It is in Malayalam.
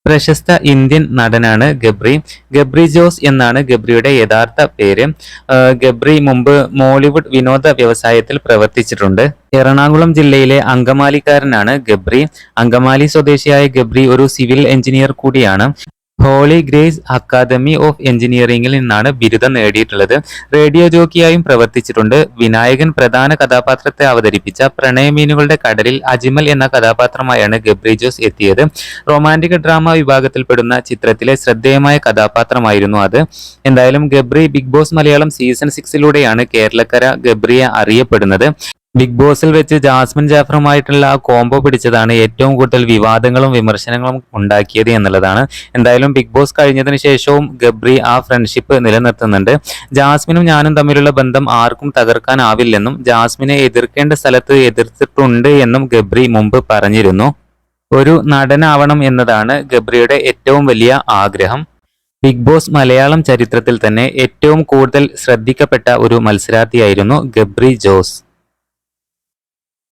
പ്രശസ്ത ഇന്ത്യൻ നടനാണ് ഗബ്രി. ഗബ്രി ജോസ് എന്നാണ് ഗബ്രിയുടെ യഥാർത്ഥ പേര്. ഗബ്രി മുമ്പ് മോളിവുഡ് വിനോദ വ്യവസായത്തിൽ പ്രവർത്തിച്ചിട്ടുണ്ട്. എറണാകുളം ജില്ലയിലെ അങ്കമാലിക്കാരനാണ് ഗബ്രി. അങ്കമാലി സ്വദേശിയായ ഗബ്രി ഒരു സിവിൽ എഞ്ചിനീയർ കൂടിയാണ്. ഹോളി ഗ്രേസ് അക്കാദമി ഓഫ് എഞ്ചിനീയറിംഗിൽ നിന്നാണ് ബിരുദം നേടിയിട്ടുള്ളത്. റേഡിയോ ജോക്കിയായും പ്രവർത്തിച്ചിട്ടുണ്ട്. വിനായകൻ പ്രധാന കഥാപാത്രത്തെ അവതരിപ്പിച്ച പ്രണയമീനുകളുടെ കടലിൽ അജ്മൽ എന്ന കഥാപാത്രമായാണ് ഗബ്രി ജോസ് എത്തിയത്. റൊമാന്റിക് ഡ്രാമ വിഭാഗത്തിൽപ്പെടുന്ന ചിത്രത്തിലെ ശ്രദ്ധേയമായ കഥാപാത്രമായിരുന്നു അത്. എന്തായാലും Gabri big boss Malayalam season 6 കേരളക്കര ഗബ്രിയെ അറിയപ്പെടുന്നത്. ബിഗ് ബോസിൽ വെച്ച് ജാസ്മിൻ ജാഫറുമായിട്ടുള്ള ആ കോംബോ പിടിച്ചതാണ് ഏറ്റവും കൂടുതൽ വിവാദങ്ങളും വിമർശനങ്ങളും ഉണ്ടാക്കിയത് എന്നുള്ളതാണ്. എന്തായാലും ബിഗ് ബോസ് കഴിഞ്ഞതിന് ശേഷവും ഗബ്രി ആ ഫ്രണ്ട്ഷിപ്പ് നിലനിർത്തുന്നുണ്ട്. ജാസ്മിനും ഞാനും തമ്മിലുള്ള ബന്ധം ആർക്കും തകർക്കാനാവില്ലെന്നും ജാസ്മിനെ എതിർക്കേണ്ട സ്ഥലത്ത് എതിർത്തിട്ടുണ്ട് എന്നും ഗബ്രി മുമ്പ് പറഞ്ഞിരുന്നു. ഒരു നടനാവണം എന്നതാണ് ഗബ്രിയുടെ ഏറ്റവും വലിയ ആഗ്രഹം. ബിഗ് ബോസ് മലയാളം ചരിത്രത്തിൽ തന്നെ ഏറ്റവും കൂടുതൽ ശ്രദ്ധിക്കപ്പെട്ട ഒരു മത്സരാർത്ഥിയായിരുന്നു ഗബ്രി ജോസ്.